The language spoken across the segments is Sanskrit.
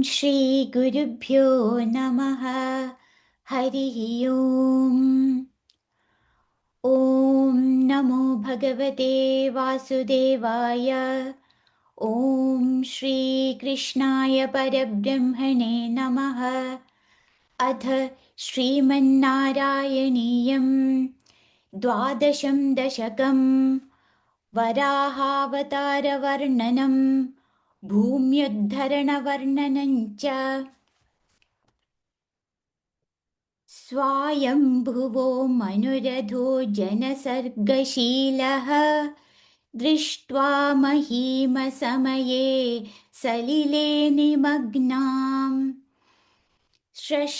श्रीगुरुभ्यो नमः। हरिः ओम्। ॐ नमो भगवते वासुदेवाय। ॐ श्रीकृष्णाय परब्रह्मणे नमः। अथ श्रीमन्नारायणीयं द्वादशं दशकं वराहावतारवर्णनं भूम्युद्धरणवर्णनं च। स्वायम्भुवो मनुरथो जनसर्गशीलः दृष्ट्वा महीमसमये सलिले निमग्नाम् स्रष्टारमापशरणं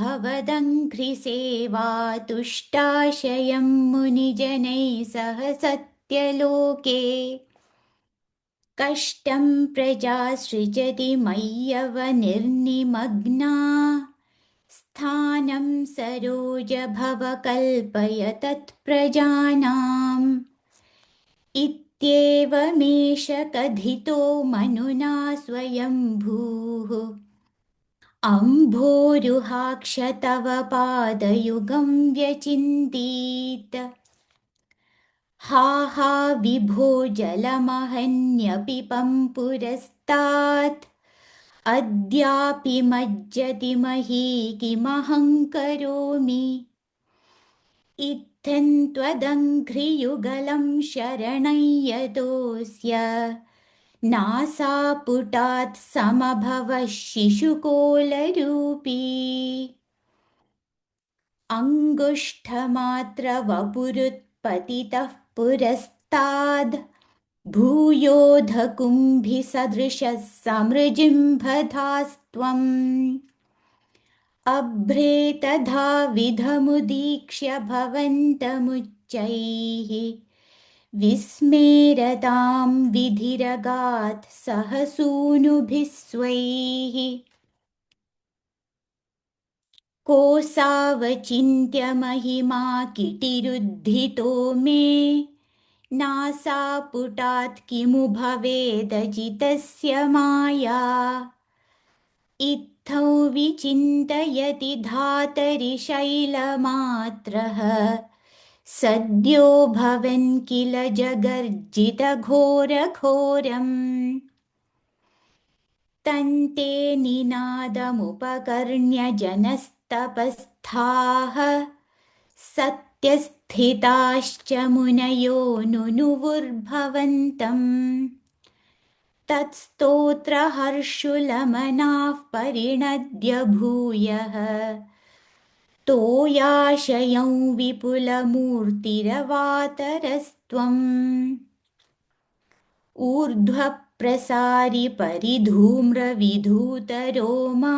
भवदङ्घ्रिसेवा तुष्टाशयं मुनिजनैः सह सत्यलोके कष्टं प्रजा सृजति मय्यव निर्निमग्ना स्थानं सरोजभवकल्पय तत्प्रजानाम् इत्येवमेष कथितो मनुना स्वयंभूः अम्भोरुहाक्ष तव पादयुगं व्यचिन्तीत् हा हा विभो जलमहन्यपिपं पुरस्तात् अद्यापि मज्जति मही किमहं करोमि इत्थं त्वदङ्घ्रियुगलं शरणं यतोऽस्य नासापुटात् समभवः शिशुकोलरूपी अङ्गुष्ठमात्रवपुरुत्पतितः पुरस्ताद् भूयोऽधकुम्भिसदृशः समृजिम्भधास्त्वम् अभ्रे तथा विधमुदीक्ष्य भवन्तमुच्चैः विस्मेरतां विधिरगात् सह सूनुभिः स्वैः कोऽसावचिन्त्य महिमा किटिरुद्धितो मे नासापुटात् किमु भवेदजितस्य माया इत्थौ विचिन्तयति धातरि शैलमात्रः सद्यो भवन् किल जगर्जितघोरघोरम् तन्ते निनादमुपकर्ण्य जनस्तपस्थाः सत्यस्थिताश्च मुनयो नुनुवुर्भवन्तम् तत्स्तोत्रहर्षुलमनाः परिणद्य भूयः तोयाशयं विपुलमूर्तिरवातरस्त्वम् ऊर्ध्वप्रसारि परिधूम्रविधूतरोमा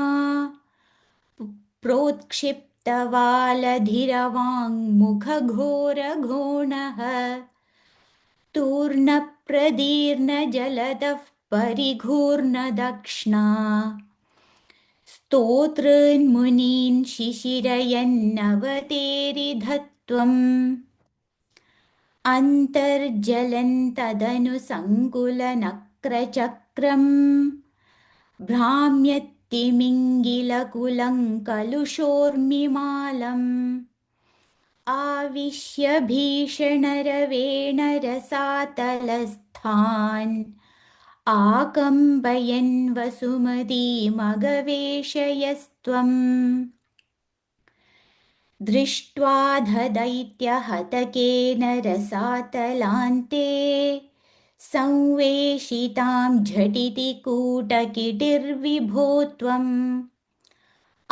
प्रोत्क्षिप्तवालधिरवाङ्मुखघोरघोणः तूर्णप्रदीर्णजलदः परिघूर्णदक्ष्णा स्तोतॄन्मुनीन् शिशिरयन्नवतेरिधत्वम् अन्तर्जलन्तदनु सङ्कुलनक्रचक्रम् भ्राम्यत्तिमिङ्गिलकुलं कलुषोर्मिमालम् आविश्य भीषणरवेण रसातलस्थान् आकम्पयन् वसुमतीमगवेशयस्त्वम् दृष्ट्वा दैत्यहतकेन रसातलान्ते संवेशितां झटिति कूटकिटिर्विभो त्वम्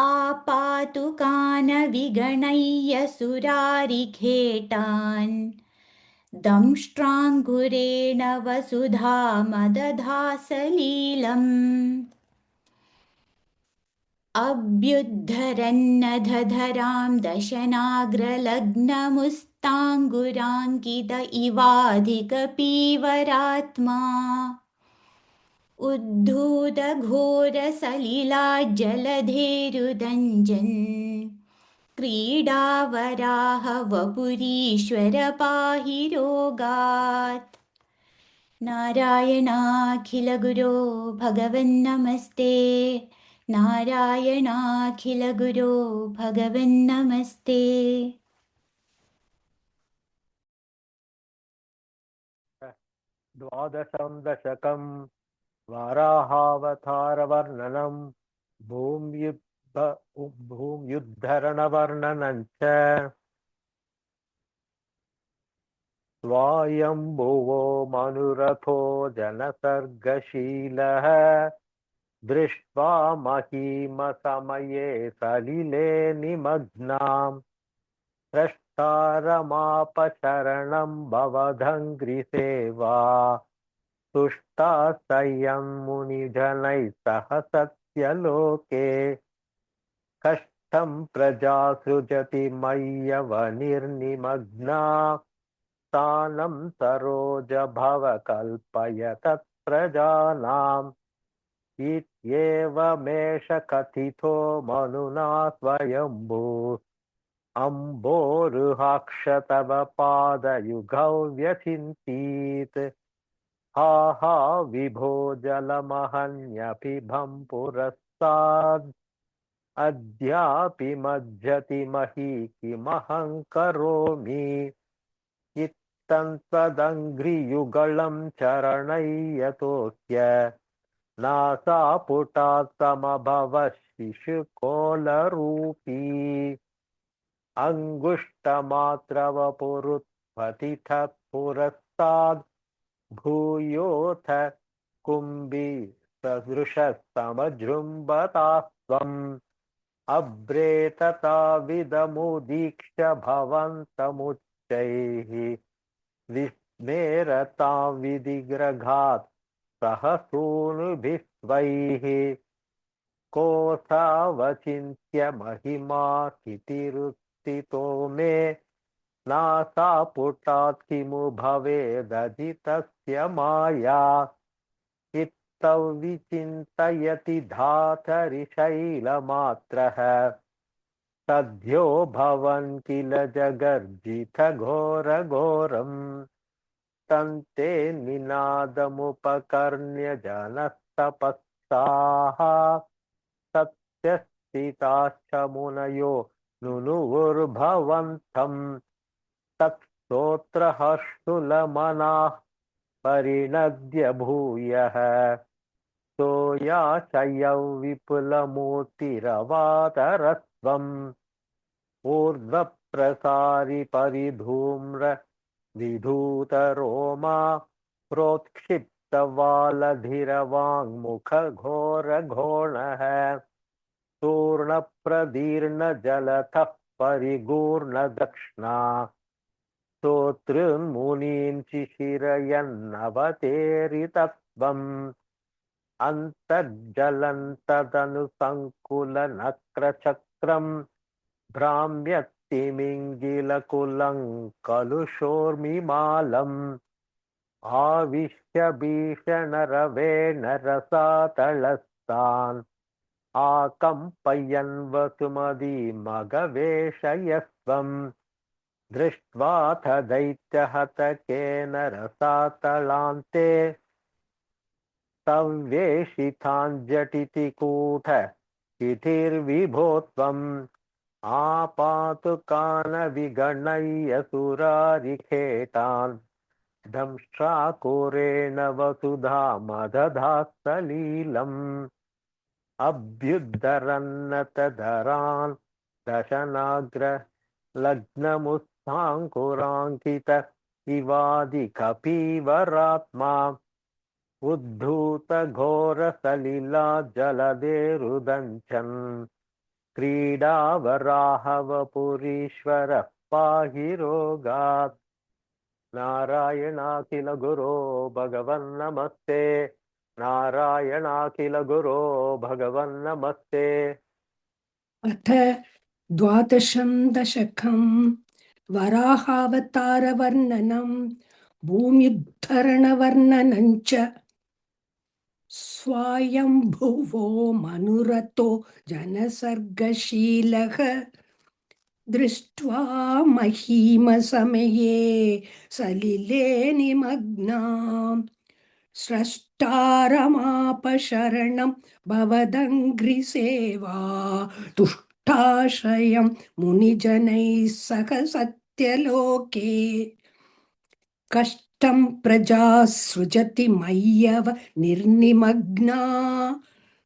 आपातुकानविगणय्य सुरारिखेटान् दंष्ट्राङ्कुरेण वसुधामदधासलीलम् अभ्युद्धरन्नधधरां दशनाग्रलग्नमुस्ताङ्गुराङ्कित इवाधिकपीवरात्मा उद्धूतघोरसलिलाज्जलधेरुदञ्जन् क्रीडावराह वपुरीश्वर पाहि रोगात् नारायणाखिलगुरो भगवन्नमस्ते। नारायणाखिलगुरो भगवन्नमस्ते। द्वादशं दशकं वाराहावतारवर्णनं भूम्युद्धरणवर्णनं च स्वायम्भुवो मनुरथो जनसर्गशीलः दृष्ट्वा महीमसमये सलिले निमग्नाम् स्रष्टारमापशरणं भवदङ्घ्रिसेवा तुष्टा सयं मुनिजनैः सह सत्यलोके कष्टं प्रजा सृजति मय्यवनिर्निमग्ना स्थानं सरोजभव कल्पय तत्प्रजानाम् इत्येवमेष कथितो मनुना स्वयम्भू अम्बोरुहाक्ष तव पादयुगौ व्यचिन्तीत् हा हा विभो जलमहन्यपिबं पुरस्ताद् अद्यापि मज्जति मही किमहं करोमि इत्थं त्वदङ्घ्रियुगलं चरणय्यतोऽस्य नासापुटात् समभवः शिशुकोलरूपी अङ्गुष्टमात्रवपुरुत्पतितः पुरस्ताद् भूयोऽथ कुम्भी सदृशस्तमजृम्भतास्त्वम् अभ्रेतताविदमुदीक्ष्य भवन्तमुच्चैः विस्मेरतां विधिग्रहात् सहसूनुभिः स्वैः कोऽथावचिन्त्य महिमा कितिरुत्थितो मे नासापुटात् किमु भवेदजितस्य माया चित्तौ विचिन्तयति धातरिशैलमात्रः सद्यो भवन् किल जगर्जितघोरघोरम् तन्ते निनादमुपकर्ण्य जनस्तपस्ताः सत्यस्थिताश्च मुनयो नुनुवुर्भवन्तम् तत्स्तोत्रहर्षुलमनाः परिणद्य भूयः सोयाशयौ विपुलमूर्तिरवातरस्त्वम् ऊर्ध्वप्रसारि परिधूम्र विधूतरोमा प्रोत्क्षिप्तवालधिरवाङ्मुखघोरघोणः चूर्णप्रदीर्णजलतः परिगूर्णदक्ष्णा स्तोतॄन्मुनीन् शिशिरयन्नवतेरितत्वम् अन्तर्जलन्तदनुसङ्कुलनक्रचक्रम् भ्राम्यत्तिमिङ्गिलकुलं कलुषोर्मिमालम् आविश्य भीषणरवेण रसातलस्तान् आकम्पयन् वसुमतीमगवेशयस्त्वम् दृष्ट्वाथ दैत्यहतकेन रसातलान्ते संवेशिताञ्जटितिकूट शिथिर्विभो त्वम् आपातुकानविगणय्यसुरारिखेटान् दंष्ट्राकुरेण वसुधा मदधास्तलीलम् अभ्युद्धरन्नतधरान् दशनाग्रलग्नमुत्थाङ्कुराङ्कित इवादिकपीवरात्मा उद्धूतघोरसलिला जलधेरुदञ्चन् क्रीडावराहवपुरीश्वरः पाहि रोगात् नारायणाखिल गुरो भगवन्नमस्ते नारायणाखिल गुरो भगवन्नमस्ते। अथ द्वादशं दशकं वराहावतारवर्णनं भूम्युद्धरणवर्णनं च स्वायम्भुवो मनुरतो जनसर्गशीलः दृष्ट्वा महीमसमये सलिले निमग्नाम् स्रष्टारमापशरणं भवदङ्घ्रिसेवा तुष्टाश्रयं मुनिजनैः सह सत्यलोके कष्टं प्रजा सृजति मय्यव निर्निमग्ना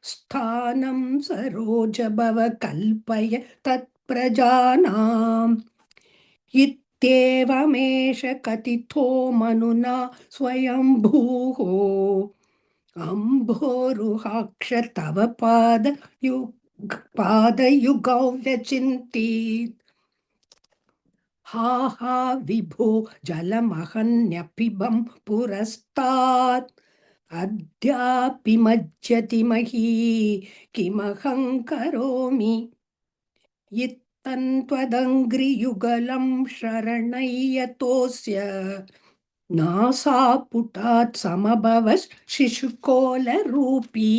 स्थानं सरोजभव कल्पय तत्प्रजानाम् इत्येवमेष कथितो मनुना स्वयंभूः अम्भोरुहाक्ष तव पादयुगौ व्यचिन्तीत् हा हा विभो जलमहन्यपिबं पुरस्तात् अद्यापि मज्जति मही किमहं करोमि इत्थन्त्वदङ्घ्रियुगलं शरणय्यतोऽस्य नासापुटात् समभवत् शिशुकोलरूपी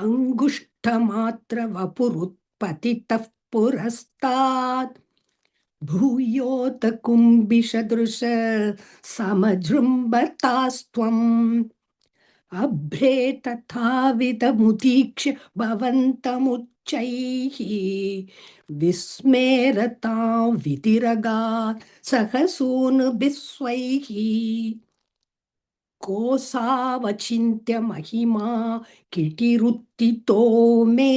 अङ्गुष्ठमात्रवपुरुत्पतितः पुरस्तात् भूयोत कुम्भिषदृश समजृम्भतास्त्वम् अभ्रे तथाविधमुदीक्ष्य भवन्तमुच्चैः विस्मेरतां वितिरगात् सहसूनुभिस्वैः कोऽसावचिन्त्य महिमा किटिरुत्थितो मे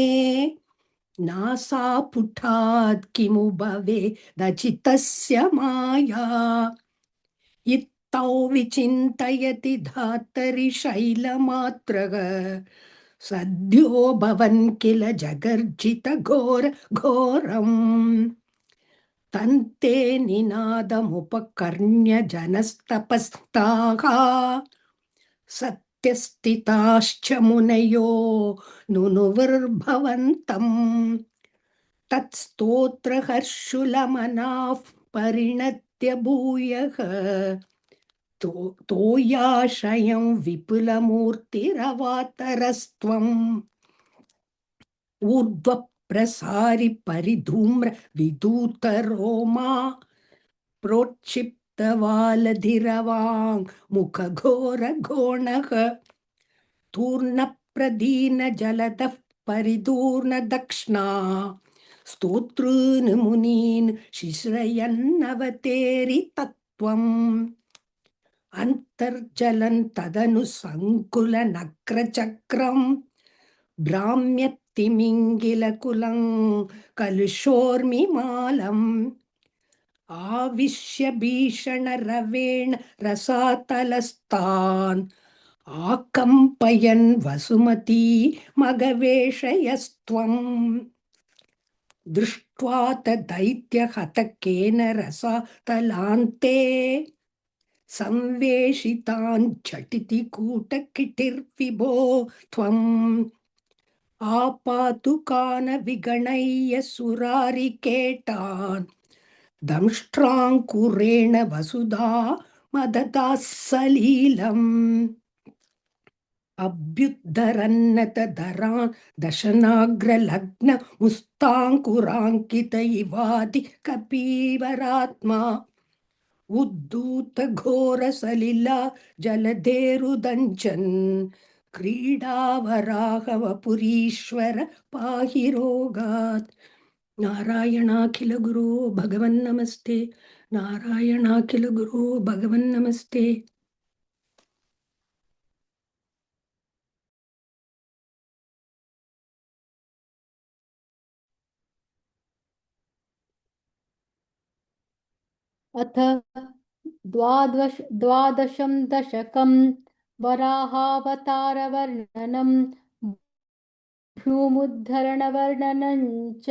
नासापुटात् किमु भवेदचितस्य माया इत्थौ विचिन्तयति धातरि शैलमात्रः सद्यो भवन् किल जगर्जित घोर घोरम् तन्ते निनादमुपकर्ण्य जनस्तपस्ताः सत्यस्थिताश्च मुनयो नुनुविर्भवन्तम् तत्स्तोत्रहर्षुलमनाः परिणत्य भूयः तोयाशयं विपुलमूर्तिरवातरस्त्वम् ऊर्ध्वप्रसारि परिधूम्र विदूतरोमा प्रोक्षिप्तवालधिरवाङ् मुखघोरघोणः तूर्णप्रदीनजलदः परिदूर्णदक्ष्णा स्तोतॄन् मुनीन् शिश्रयन्नवतेरितत्वम् अन्तर्जलन् तदनु सङ्कुलनक्रचक्रम् भ्राम्यत्तिमिङ्गिलकुलं कलुषोर्मिमालम् आविश्य भीषणरवेण रसातलस्तान् आकम्पयन् वसुमती मगवेशयस्त्वम् दृष्ट्वा तदैत्यहतकेन रसातलान्ते संवेशितान् झटिति कूटकिटिर्विभो त्वम् आपातुकान् विगणय्य सुरारिकेटान् दंष्ट्राङ्कुरेण वसुधा मददाः सलीलम् अभ्युद्धरन्नतधरान् दशनाग्रलग्न मुस्ताङ्कुराङ्कित इवादि कपीवरात्मा उद्धूतघोरसलिला जलधेरुदञ्चन् क्रीडावराहवपुरीश्वर पाहि रोगात् नारायणाखिल गुरो भगवन्नमस्ते नारायणाखिल गुरो भगवन्नमस्ते अथ द्वादशं दशकं वराहावतारवर्णनं भ्रूमुद्धरणवर्णनं च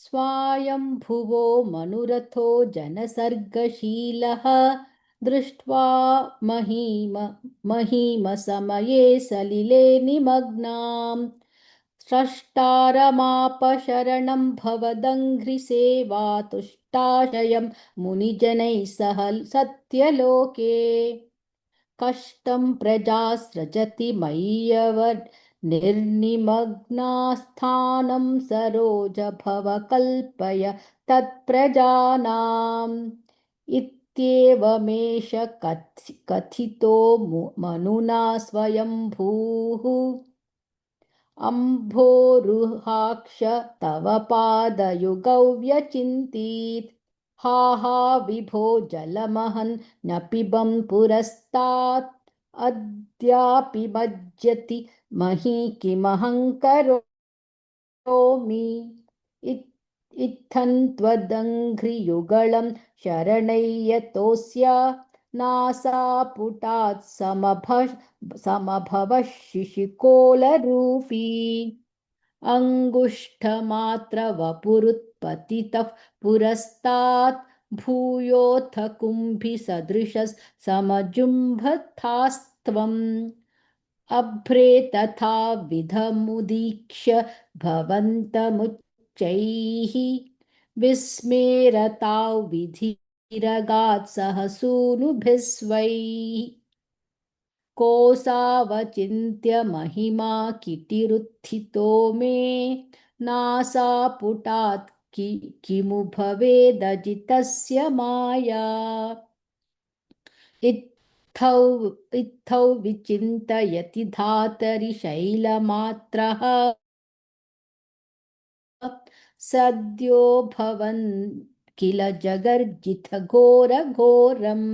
स्वायम्भुवो मनुरथो जनसर्गशीलः दृष्ट्वा महीमसमये सलिले निमग्नाम् स्रष्टारमापशरणं भवदङ्घ्रिसेवा तुष्टाशयं मुनिजनैः सह सत्यलोके कष्टं प्रजा सृजति मय्यव निर्निमग्नास्थानं सरोज भव कल्पय तत्प्रजानाम् इत्येवमेष कथितो मनुना स्वयंभूः अम्भोरुहाक्ष तव पादयुगौ व्यचिन्तीत् हा हा विभो जलमहन् न पिबं पुरस्तात् अद्यापि मज्जति मही किमहं करोमि इत्थं त्वदङ्घ्रियुगलं शरणैयतोऽस्य नासापुटात् समभवः शिशिकोलरूपी अङ्गुष्ठमात्रवपुरुत्पतितः पुरस्तात् भूयोऽथ कुम्भिसदृशः समजुम्भथास्त्वम् अभ्रे तथा विधमुदीक्ष्य भवन्तमुच्चैः विस्मेरताौ विधिरगात् सहसूनुभिस्वै कोऽसावचिन्त्य महिमा किटिरुत्थितो मे नासापुटात् किमु भवेदजितस्य माया इत्थौ विचिन्तयति धातरि शैलमात्रः सद्यो भवन् किल जगर्जितघोरघोरम्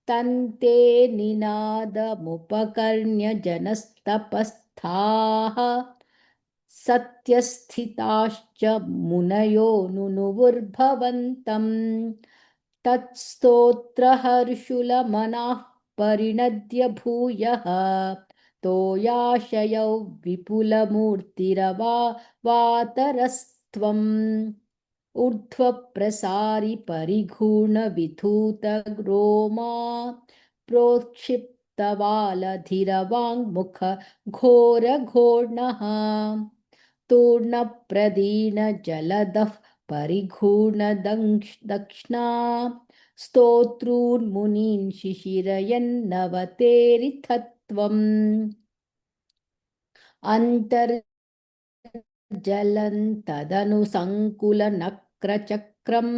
तन्ते निनादमुपकर्ण्य जनस्तपस्थाः सत्यस्थिताश्च मुनयो नुनुवुर्भवन्तम् तत्स्तोत्रहर्षुलमनाः परिणद्य भूयः तोयाशयौ विपुलमूर्तिरवातरस्त्वम् ऊर्ध्वप्रसारि परिघूर्णविधूतरोमा प्रोक्षिप्तवालधिरवाङ्मुख घोरघोर्णः तूर्णप्रदीनजलदः परिघूर्णदक्ष्णा स्तोतॄन्मुनीन् शिशिरयन्नवतेरिथत्वम् अन्तर्जलन्तदनु सङ्कुलनक्रचक्रं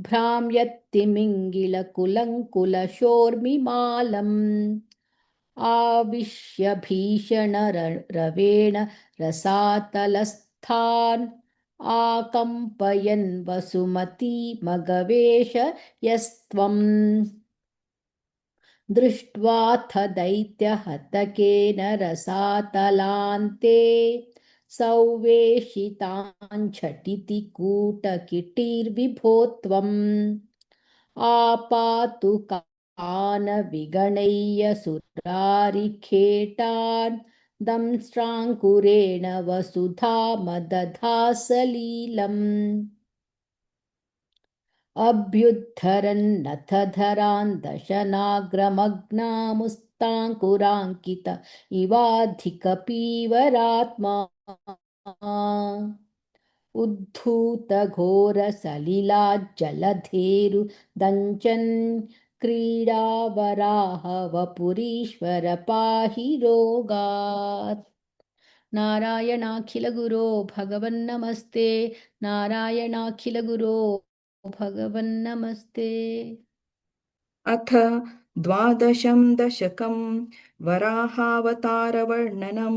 भ्राम्यत्तिमिङ्गिलकुलङ्कुलशोर्मिमालम् आविश्य भीषणरवेण रसातलस्थान् आकम्पयन् वसुमतीमगवेश यस्त्वम् दृष्ट्वाथ दैत्यहतकेन रसातलान्ते सौवेशिताञ्झटिति कूटकिटीर्विभो त्वम् आपातु कान विगणय्य सुरारिखेटान् दंष्ट्राङ्कुरेण वसुधामदधासलीलम् अभ्युद्धरन्नथ धरान् दशनाग्रमग्नामुस्ताङ्कुराङ्कित इवाधिकपीवरात्मा उद्धूतघोरसलिलाज्जलधेरुदञ्चन् क्रीडावराहवपुरीश्वर पाहि रोगात् नारायणाखिलगुरो भगवन्नमस्ते नारायणाखिलगुरो भगवन्नमस्ते। अथ द्वादशं दशकं वराहावतारवर्णनं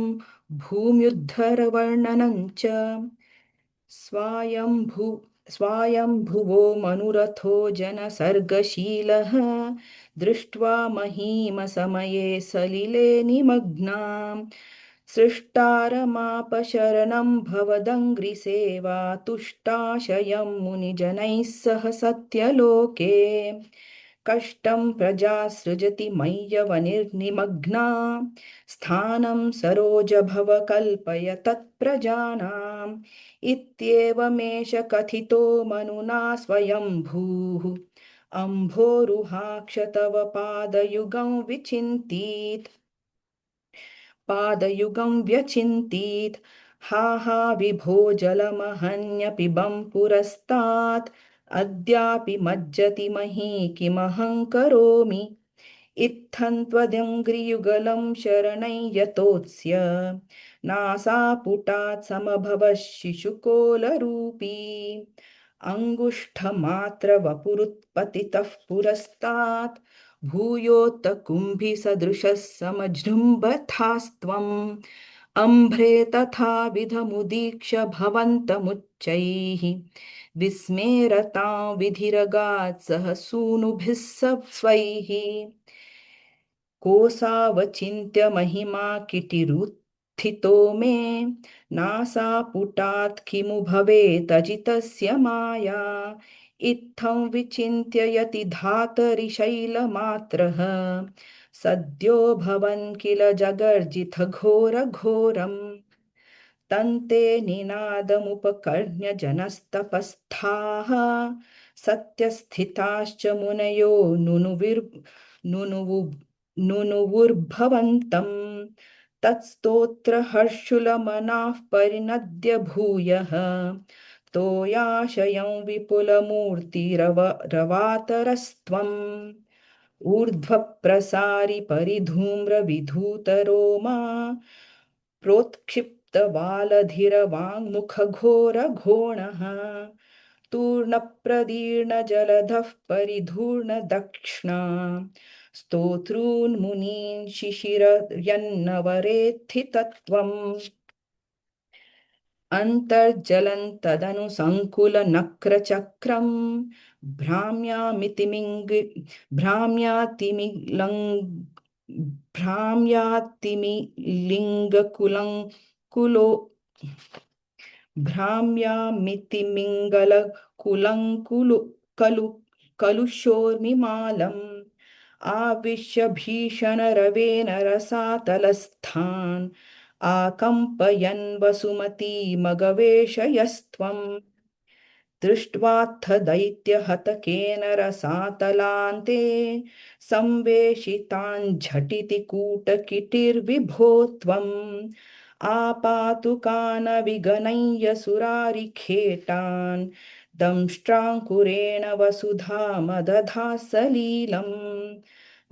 भूम्युद्धरवर्णनं च स्वायम्भुवो मनुरथो जनसर्गशीलः दृष्ट्वा महीमसमये सलिले निमग्नाम् सृष्टारमापशरणं भवदङ्घ्रिसेवा तुष्टाशयं मुनिजनैः सह सत्यलोके कष्टं प्रजा सृजति मय्यवनिर्निमग्ना स्थानं सरोजभव कल्पय तत्प्रजानाम् इत्येवमेष कथितो मनुना स्वयंभूः अम्भोरुहाक्ष तव पादयुगं व्यचिन्तीत् हा हा विभो जलमहन्यपिबं पुरस्तात् अद्यापि मज्जति मही किमहं करोमि इत्थं त्वदङ्घ्रियुगलं शरणै यतोत्स्य नासापुटात् समभवः शिशुकोलरूपी अङ्गुष्ठमात्रवपुरुत्पतितः पुरस्तात् भूयोत्त कुम्भिसदृशः समजृम्भथास्त्वम् अम्भ्रे तथाविधमुदीक्ष्य भवन्तमुच्चैः विस्मेरतां विधिरगात् सह सूनुभिः स्वैः कोऽसावचिन्त्य महिमा किटिरुत्थितो मे नासापुटात् किमु भवेदजितस्य माया इत्थं विचिन्त्य यति धातरि शैलमात्रः सद्यो भवन् किल जगर्जित घोरघोरम् तन्ते निनादमुपकर्ण्य जनस्तपस्थाः सत्यस्थिताश्च मुनयो नुनुवुर्भवन्तम् तत्स्तोत्रहर्षुलमनाः परिनद्य भूयः तोयाशयं विपुलमूर्तिरवातरस्त्वम् ऊर्ध्वप्रसारि परिधूम्रविधूतरोमा प्रोत्क्षिप्तवालधिरवाङ्मुखघोरघोणः तूर्णप्रदीर्णजलधः परिधूर्णदक्ष्णा स्तोतॄन्मुनीन् शिशिरयन्नवरेत्थितत्वम् अन्तर्जलं तदनु सङ्कुलनक्रचक्रम् भ्राम्यातिमिङ्गकुलङ्कुलो कलुषोर्मिमालम् आविश्य भीषणरवेन रसातलस्थान् आकम्पयन् वसुमतीमगवेशयस्त्वम् दृष्ट्वात्थ दैत्यहतकेन रसातलान्ते संवेशितान् झटिति कूटकिटिर्विभो त्वम् आपातुकानविगणय्य सुरारिखेटान् दंष्ट्राङ्कुरेण वसुधामदधा सलीलम्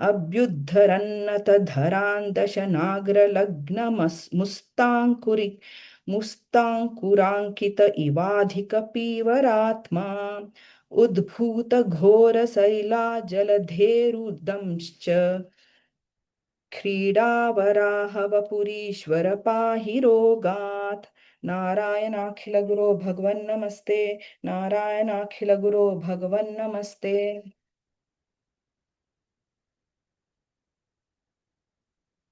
अभ्युद्धरन्नतधरान् मुस्ताङ्कुराङ्कित इवाधिकपीवरात्मा उद्भूतघोरसलिला जलधेरुदंश्च क्रीडावराहवपुरीश्वर पाहि रोगात् नारायणाखिलगुरो भगवन्नमस्ते नारायणाखिलगुरो भगवन्नमस्ते